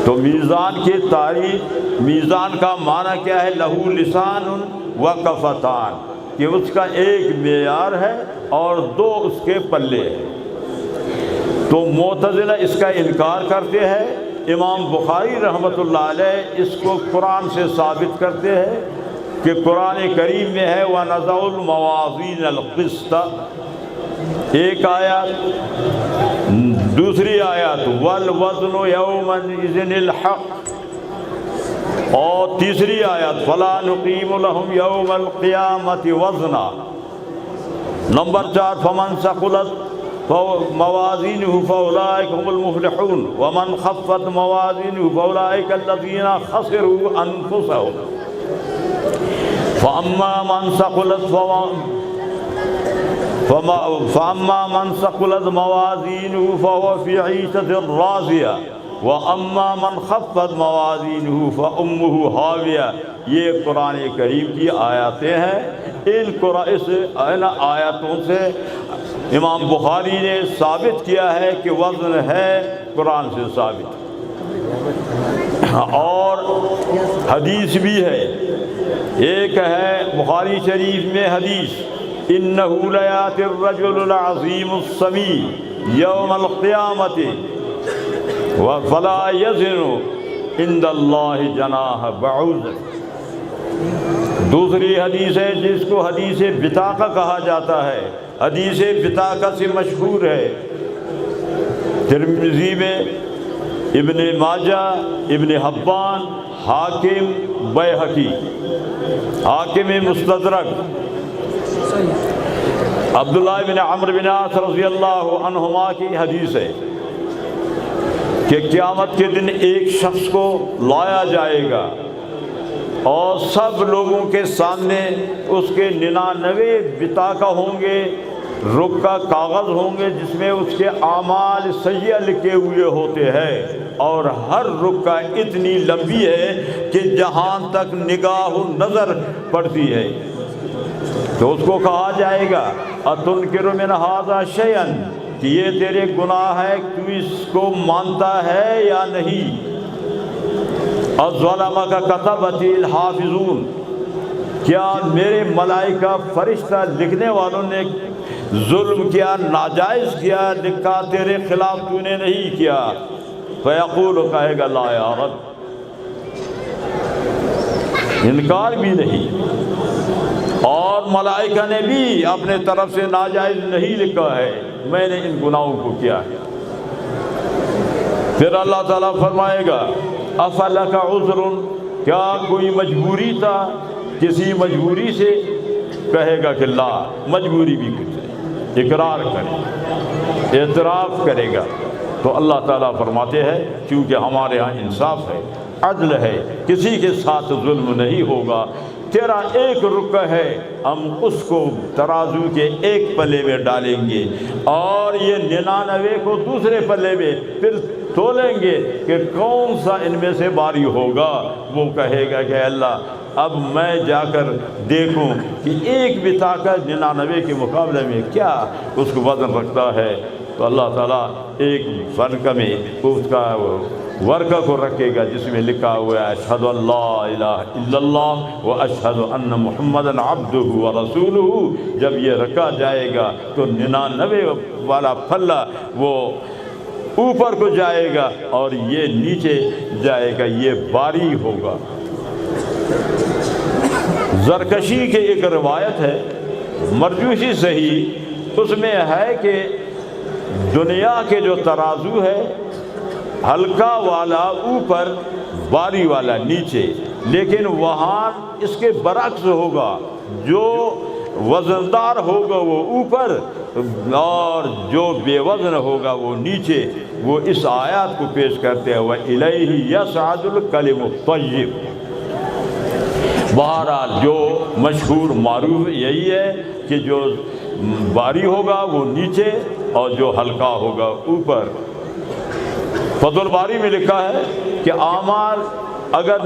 تو میزان کی تعریف، میزان کا معنی کیا ہے؟ لہو لسان و کفتان، کہ اس کا ایک معیار ہے اور دو اس کے پلے ہیں۔ تو معتزلہ اس کا انکار کرتے ہیں، امام بخاری رحمۃ اللہ علیہ اس کو قرآن سے ثابت کرتے ہیں کہ قرآن کریم میں ہے وَنَضَعُ الْمَوَازِينَ الْقِسْطَ، ایک آیات، دوسری آیات وَالْوَزْنُ يَوْمَئِذٍ الْحَقُّ، اور تیسری آیات فَلَا نُقِيمُ لَهُمْ يَوْمَ الْقِيَامَةِ وَزْنًا، نمبر 4 فَمَنْ ثَقُلَتْ موازینہ فاولئک هم المفلحون ومن خفت موازینہ فاولئک الذین خسروا انفسهم فاما من ثقلت موازینہ فهو فی عیشة راضیہ واما من خفت موازینہ فامہ ہاویہ۔ یہ قرآن کریم کی آیاتیں ہیں، ان آیاتوں سے امام بخاری نے ثابت کیا ہے کہ وزن ہے، قرآن سے ثابت، اور حدیث بھی ہے۔ ایک ہے بخاری شریف میں حدیث انہ لیات الرجل العظیم السمی یوم القیامت فلا یزن عند اللہ جناح بعوضۃ۔ دوسری حدیث ہے جس کو حدیث بطاقہ کہا جاتا ہے، حدیث بطاقہ سے مشہور ہے، ترمذی میں، ابن ماجہ، ابن حبان، حاکم، بیہقی، حاکم مستدرک، عبداللہ بن عمرو بن عاص رضی اللہ عنہما کی حدیث ہے کہ قیامت کے دن ایک شخص کو لایا جائے گا اور سب لوگوں کے سامنے اس کے 99 بطاقہ ہوں گے، رکا کاغذ ہوں گے جس میں اس کے اعمال سیئہ لکھے ہوئے ہوتے ہیں، اور ہر رکا اتنی لمبی ہے کہ جہاں تک نگاہ و نظر پڑتی ہے۔ تو اس کو کہا جائے گا اتنکر من ھذا شیئا، کہ یہ تیرے گناہ ہے، تو اس کو مانتا ہے یا نہیں؟ الظلمک کتبتی الحافظون، کیا میرے ملائکہ فرشتہ لکھنے والوں نے ظلم کیا، ناجائز کیا، لکھا تیرے خلاف تو نے نہیں کیا؟ فیقول، کہے گا لا یا رب، انکار بھی نہیں، اور ملائکہ نے بھی اپنے طرف سے ناجائز نہیں لکھا ہے، میں نے ان گناہوں کو کیا ہے۔ پھر اللہ تعالیٰ فرمائے گا افلک عذر، کیا کوئی مجبوری تھا؟ کسی مجبوری سے؟ کہے گا کہ لا، مجبوری بھی کچھ نہیں، اقرار کرے، اعتراف کرے گا۔ تو اللہ تعالیٰ فرماتے ہیں کیونکہ ہمارے ہاں انصاف ہے، عدل ہے، کسی کے ساتھ ظلم نہیں ہوگا، تیرا ایک رکع ہے، ہم اس کو ترازو کے ایک پلے میں ڈالیں گے اور یہ 99 کو دوسرے پلے میں، پھر تولیں گے کہ کون سا ان میں سے باری ہوگا۔ وہ کہے گا کہ اللہ اب میں جا کر دیکھوں کہ ایک بطاقہ 99 کے مقابلے میں کیا اس کو وزن رکھتا ہے۔ تو اللہ تعالیٰ ایک فرقہ میں اس کا ورقہ کو رکھے گا جس میں لکھا ہوا ہے اشہد ان لا الہ الا اللہ و اشہد ان محمدًا عبدہ و رسولہ۔ جب یہ رکھا جائے گا تو 99 والا پھلا وہ اوپر کو جائے گا اور یہ نیچے جائے گا، یہ باری ہوگا۔ زرکشی کی ایک روایت ہے مرجوحی صحیح، اس میں ہے کہ دنیا کے جو ترازو ہے ہلکا والا اوپر، باری والا نیچے، لیکن وہاں اس کے برعکس ہوگا، جو وزندار ہوگا وہ اوپر اور جو بے وزن ہوگا وہ نیچے۔ وہ اس آیات کو پیش کرتے ہیں وَإِلَيْهِ يَصْعَدُ الْكَلِمُ الطَّيِّبُ۔ بہرحال جو مشہور معروف یہی ہے کہ جو باری ہوگا وہ نیچے اور جو ہلکا ہوگا اوپر۔ فتح الباری میں لکھا ہے کہ اعمال اگر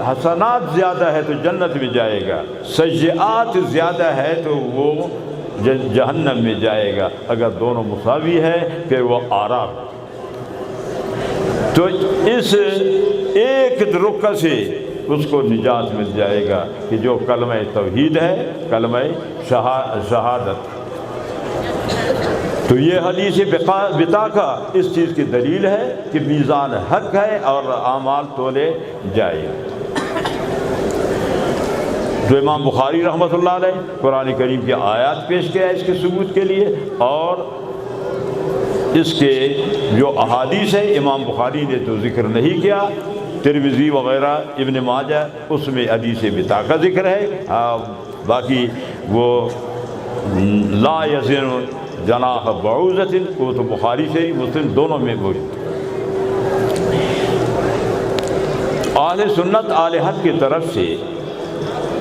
حسنات زیادہ ہے تو جنت میں جائے گا، سیئات زیادہ ہے تو وہ جہنم میں جائے گا، اگر دونوں مساوی ہے پھر وہ آرام۔ تو اس ایک رکن سے اس کو نجات مل جائے گا کہ جو کلمہ توحید ہے، کلمہ شہادت۔ تو یہ حدیث بطاقہ اس چیز کی دلیل ہے کہ میزان حق ہے اور اعمال تولے جائے۔ تو امام بخاری رحمۃ اللہ علیہ قرآن کریم کی آیات پیش کیا ہے اس کے ثبوت کے لیے، اور اس کے جو احادیث ہے امام بخاری نے تو ذکر نہیں کیا، ترمذی وغیرہ ابن ماجہ اس میں حدیث بطاقہ ذکر ہے، باقی وہ لا یزن جناح بعوضۃ وہ تو بخاری سے مسلم دونوں میں موجود۔ اہل سنت اہل حق کی طرف سے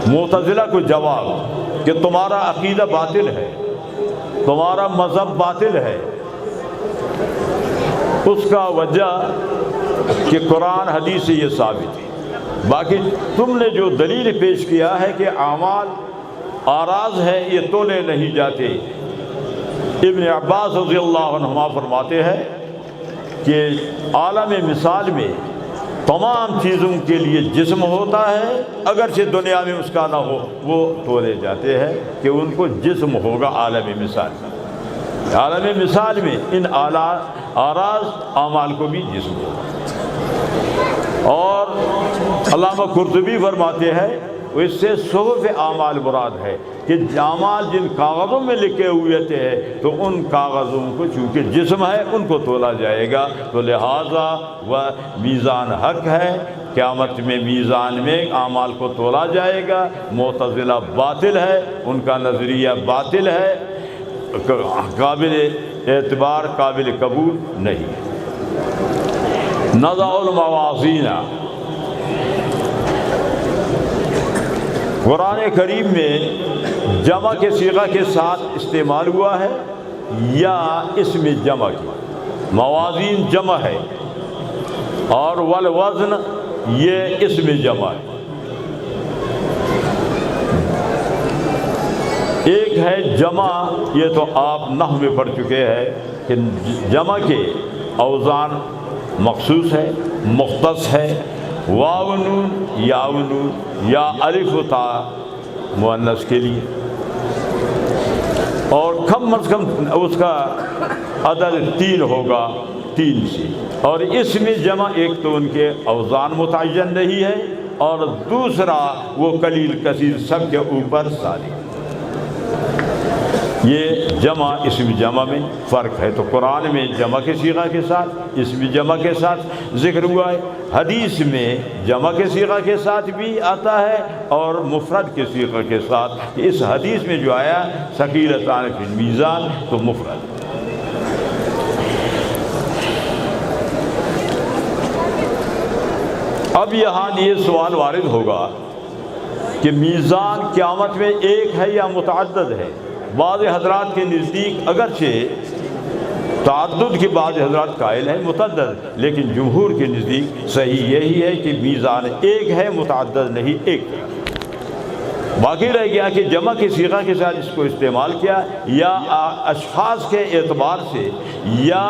معتزلہ کو جواب کہ تمہارا عقیدہ باطل ہے، تمہارا مذہب باطل ہے، اس کا وجہ کہ قرآن حدیث سے یہ ثابت ہے، باقی تم نے جو دلیل پیش کیا ہے کہ اعمال آراز ہے یہ تولے نہیں جاتے۔ ابن عباس رضی اللہ عنہما فرماتے ہیں کہ عالم مثال میں تمام چیزوں کے لیے جسم ہوتا ہے، اگرچہ دنیا میں اس کا نہ ہو، وہ تولے جاتے ہیں کہ ان کو جسم ہوگا عالم مثال میں۔ عالم مثال میں ان آراز اعمال کو بھی جسم ہوگا۔ اور علامہ قرطبی فرماتے ہیں اس سے صحف اعمال مراد ہے کہ اعمال جن کاغذوں میں لکھے ہوئے تھے تو ان کاغذوں کو چونکہ جسم ہے ان کو تولا جائے گا، تو لہٰذا وہ میزان حق ہے، قیامت میں میزان میں اعمال کو تولا جائے گا۔ معتزلہ باطل ہے، ان کا نظریہ باطل ہے، قابل اعتبار قابل قبول نہیں۔ نضع الموازین قرآن کریم میں جمع کے صیغہ کے ساتھ استعمال ہوا ہے یا اسم جمع کی؟ موازین جمع ہے اور والوزن یہ اسم جمع ہے۔ ایک ہے جمع، یہ تو آپ نحو میں پڑھ چکے ہیں کہ جمع کے اوزان مخصوص ہے، مختص ہے، واو نون یا نون یا الف و تا مؤنث کے لیے، اور کم از کم اس کا عدد 3 ہوگا، 3 سے۔ اور اس میں جمع ایک تو ان کے اوزان متعین نہیں ہے اور دوسرا وہ قلیل کثیر سب کے اوپر ساری۔ یہ جمع اسم جمع میں فرق ہے۔ تو قرآن میں جمع کے صیغہ کے ساتھ اسم جمع کے ساتھ ذکر ہوا ہے، حدیث میں جمع کے صیغہ کے ساتھ بھی آتا ہے اور مفرد کے صیغہ کے ساتھ۔ اس حدیث میں جو آیا ثقیلتان فی المیزان تو مفرد۔ اب یہاں یہ سوال وارد ہوگا کہ میزان قیامت میں ایک ہے یا متعدد ہے؟ بعض حضرات کے نزدیک اگرچہ تعدد کے بعض حضرات قائل ہیں متعدد، لیکن جمہور کے نزدیک صحیح یہی ہے کہ میزان ایک ہے، متعدد نہیں، ایک۔ باقی رہ گیا کہ جمع کے صیغہ کے ساتھ اس کو استعمال کیا یا اشخاص کے اعتبار سے یا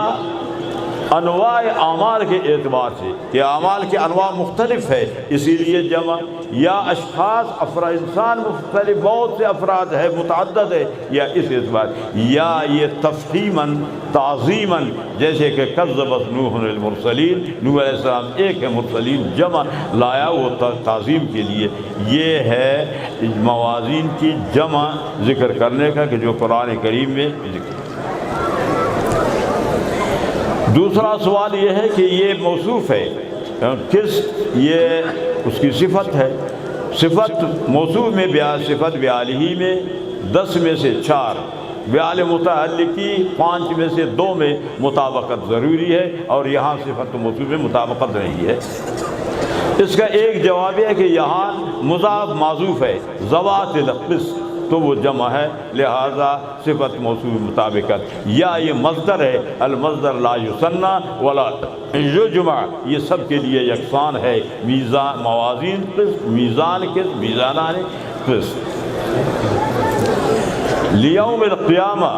انواع اعمال کے اعتبار سے کہ اعمال کے انواع مختلف ہے اسی لیے جمع، یا اشخاص انسان مختلف بہت سے افراد ہے متعدد ہے یا اس اعتبار، یا یہ تفخیماً تعظیماً جیسے کہ کذبت نوح المرسلین، نوح علیہ السلام ایک ہے، مرسلین جمع لایا وہ تعظیم کے لیے۔ یہ ہے موازین کی جمع ذکر کرنے کا کہ جو قرآن کریم میں ذکر۔ دوسرا سوال یہ ہے کہ یہ موصوف ہے کس، یہ اس کی صفت ہے۔ صفت موصوف میں صفت بعالہ میں 10 میں سے 4، بعال متعلقی 5 میں سے 2 میں مطابقت ضروری ہے، اور یہاں صفت موصوف میں مطابقت نہیں ہے۔ اس کا ایک جواب ہے کہ یہاں مضاف معذوف ہے، ذوات القسط تو وہ جمع ہے، لہذا صفت موصوف مطابقت، یا یہ مصدر ہے، المصدر لا یثنی ولا یجمع، یہ سب کے لیے یکساں ہے، میزان موازین قسط، میزان قسط، میزانان قسط۔ لیوم القیامہ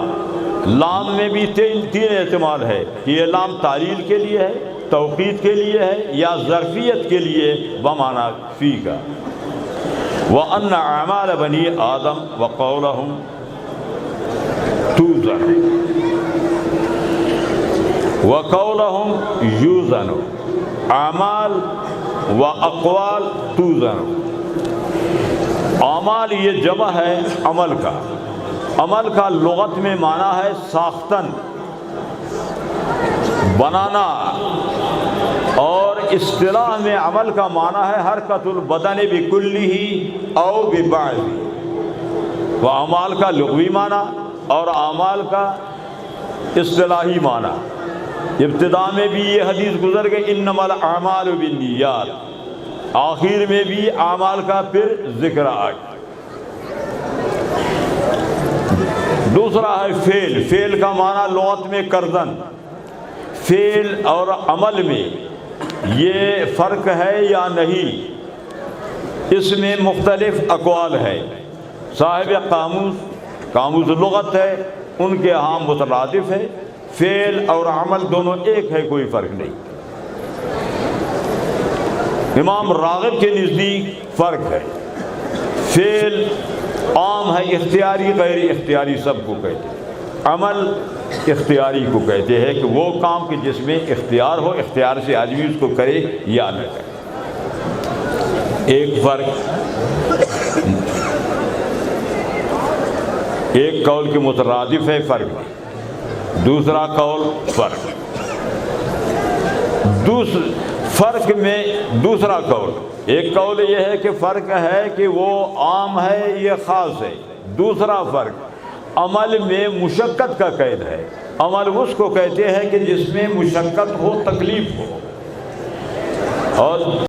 لام میں بھی 3 احتمال ہے کہ یہ لام تعلیل کے لیے ہے، توقید کے لیے ہے یا ظرفیت کے لیے بمعنی فی کا. وَأَنَّ أَعْمَالَ بَنِي آدم وَقَوْلَهُمْ تُوزَنُ وَقَوْلَهُمْ يُوزَنُ اعمال و اقوال توزن. اعمال یہ جمع ہے عمل کا. عمل کا لغت میں معنی ہے ساختن، بنانا، اور اصطلاح میں عمل کا معنی ہے حرکت البدن بکلہ او ببعض. وہ اعمال کا لغوی معنی اور اعمال کا اصطلاحی معنی. ابتدا میں بھی یہ حدیث گزر گئی انما الاعمال بالنیات، آخر میں بھی اعمال کا پھر ذکر آ گیا. دوسرا ہے فعل. فعل کا معنی لغت میں کردن. فعل اور عمل میں یہ فرق ہے یا نہیں، اس میں مختلف اقوال ہے. صاحب قاموس لغت ہے، ان کے ہاں مترادف ہے. فعل اور عمل دونوں ایک ہے، کوئی فرق نہیں. امام راغب کے نزدیک فرق ہے. فعل عام ہے، اختیاری غیر اختیاری سب کو کہتے ہیں. عمل اختیاری کو کہتے ہیں کہ وہ کام کہ جس میں اختیار ہو، اختیار سے آدمی اس کو کرے یا نہ کرے. ایک فرق، ایک قول کے مترادف ہے فرق. دوسرا قول فرق. فرق میں دوسرا قول، ایک قول یہ ہے کہ فرق ہے کہ وہ عام ہے یہ خاص ہے. دوسرا فرق عمل میں مشقت کا قید ہے. عمل اس کو کہتے ہیں کہ جس میں مشقت ہو، تکلیف ہو. اور